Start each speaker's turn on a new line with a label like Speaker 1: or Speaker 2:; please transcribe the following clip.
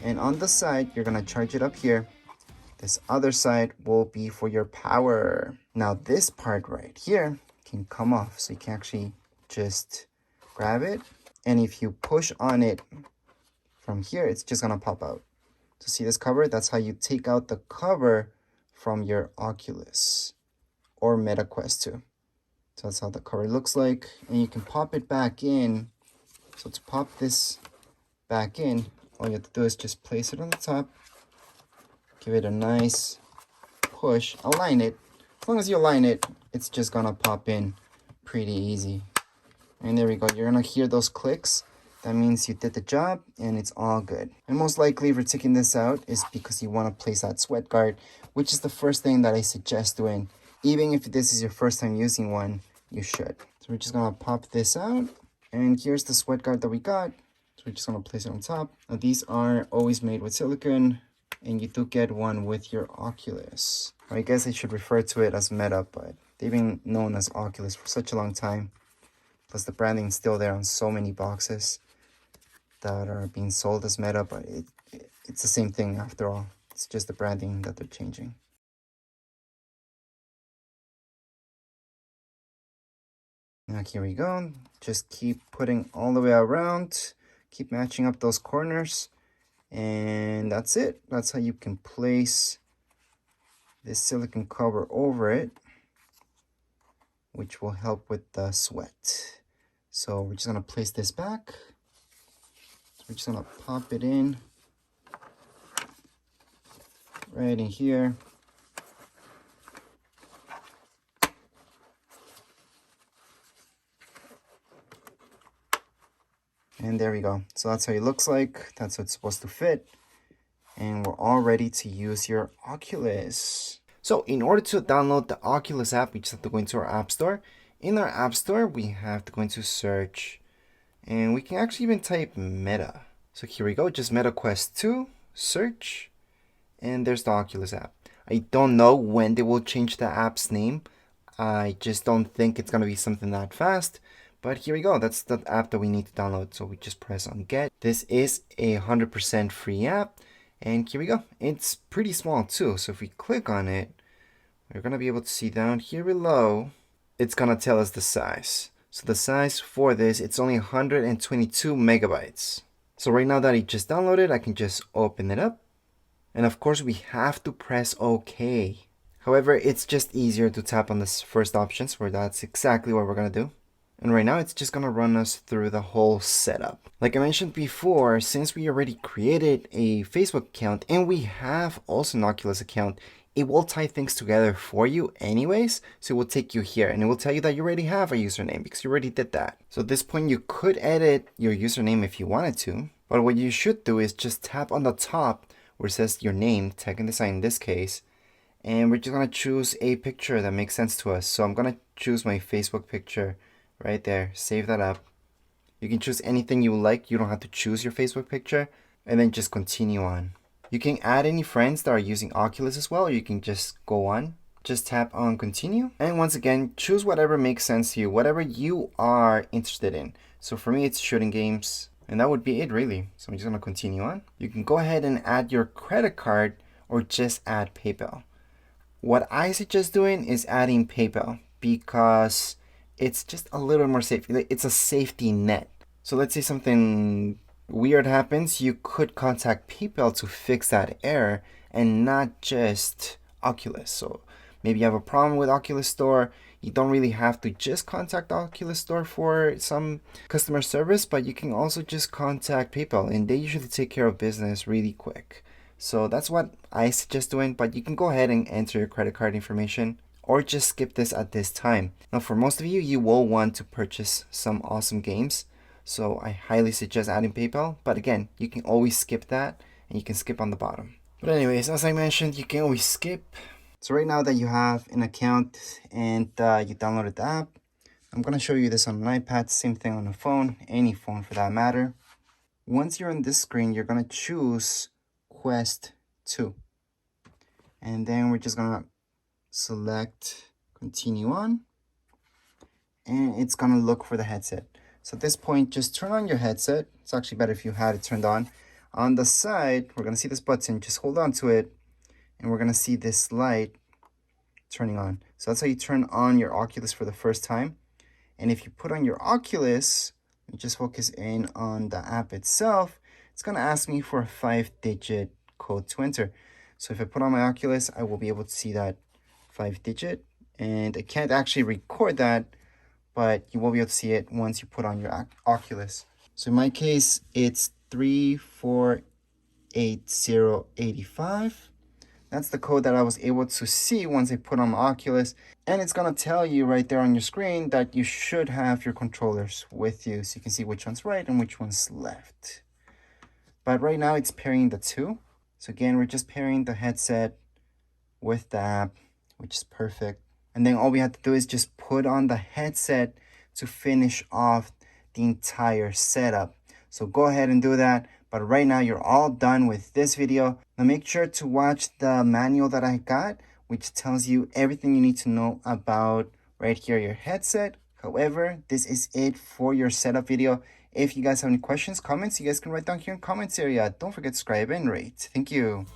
Speaker 1: And on the side, you're gonna charge it up here. This other side will be for your power. Now this part right here can come off. So you can actually just grab it. And if you push on it from here, it's just gonna pop out. So see this cover? That's how you take out the cover from your Oculus or Meta Quest 2. So that's how the cover looks like. And you can pop it back in. So to pop this back in, all you have to do is just place it on the top. Give it a nice push. Align it. As long as you align it, it's just gonna pop in pretty easy. And there we go. You're gonna hear those clicks. That means you did the job and it's all good. And most likely if you're taking this out is because you want to place that sweat guard, which is the first thing that I suggest doing. Even if this is your first time using one, you should. So we're just gonna pop this out. And here's the sweat guard that we got. So we're just gonna place it on top. Now these are always made with silicone, and you do get one with your Oculus. I guess I should refer to it as Meta, but they've been known as Oculus for such a long time. Plus the branding is still there on so many boxes that are being sold as Meta, but it's the same thing after all. It's just the branding that they're changing. Now here we go. Just keep putting all the way around. Keep matching up those corners. And that's it. That's how you can place this silicone cover over it, which will help with the sweat. So we're just gonna place this back. So we're just gonna pop it in right in here. And there we go. So that's how it looks like. That's how it's supposed to fit. And we're all ready to use your Oculus. So in order to download the Oculus app, we just have to go into our app store. In our app store, we have to go into search. And we can actually even type Meta. So here we go, just Meta Quest 2, search. And there's the Oculus app. I don't know when they will change the app's name. I just don't think it's going to be something that fast. But here we go. That's the app that we need to download. So we just press on get. This is a 100% free app. And here we go. It's pretty small too. So if we click on it, we're going to be able to see down here below. It's going to tell us the size. So the size for this, it's only 122 megabytes. So right now that I just downloaded, I can just open it up. And of course, we have to press OK. However, it's just easier to tap on this first option, so that's exactly what we're going to do. And right now, it's just going to run us through the whole setup. Like I mentioned before, since we already created a Facebook account and we have also an Oculus account, it will tie things together for you anyways. So it will take you here and it will tell you that you already have a username because you already did that. So at this point, you could edit your username if you wanted to. But what you should do is just tap on the top where it says your name, Tech and Design in this case. And we're just going to choose a picture that makes sense to us. So I'm going to choose my Facebook picture right there. Save that up. You can choose anything you like. You don't have to choose your Facebook picture. And then just continue on. You can add any friends that are using Oculus as well. Or you can just go on. Just tap on continue. And once again, choose whatever makes sense to you. Whatever you are interested in. So for me, it's shooting games. And that would be it really. So I'm just going to continue on. You can go ahead and add your credit card or just add PayPal. What I suggest doing is adding PayPal because it's just a little more safe. It's a safety net. So let's say something weird happens, you could contact PayPal to fix that error and not just Oculus. So maybe you have a problem with Oculus Store. You don't really have to just contact Oculus Store for some customer service, but you can also just contact PayPal and they usually take care of business really quick. So that's what I suggest doing, but you can go ahead and enter your credit card information or just skip this at this time. Now for most of you, you will want to purchase some awesome games. So I highly suggest adding PayPal, but again, you can always skip that and you can skip on the bottom. But anyways, as I mentioned, you can always skip. So right now that you have an account and you downloaded the app, I'm gonna show you this on an iPad, same thing on a phone, any phone for that matter. Once you're on this screen, you're gonna choose Quest 2. And then we're just gonna select continue on. And it's gonna look for the headset. So at this point, just turn on your headset. It's actually better if you had it turned on. On the side, we're gonna see this button, just hold on to it, and we're gonna see this light turning on. So that's how you turn on your Oculus for the first time. And if you put on your Oculus, you just focus in on the app itself, it's gonna ask me for a 5-digit code to enter. So if I put on my Oculus, I will be able to see that 5-digit, and I can't actually record that, but you will be able to see it once you put on your Oculus. So in my case, it's 348085. That's the code that I was able to see once I put on my Oculus. And it's gonna tell you right there on your screen that you should have your controllers with you, so you can see which one's right and which one's left. But right now it's pairing the two. So again, we're just pairing the headset with the app, which is perfect. And then all we have to do is just put on the headset to finish off the entire setup. So go ahead and do that. But right now you're all done with this video. Now make sure to watch the manual that I got, which tells you everything you need to know about right here your headset. However, this is it for your setup video. If you guys have any questions, comments, you guys can write down here in the comments area. Don't forget to subscribe and rate. Thank you.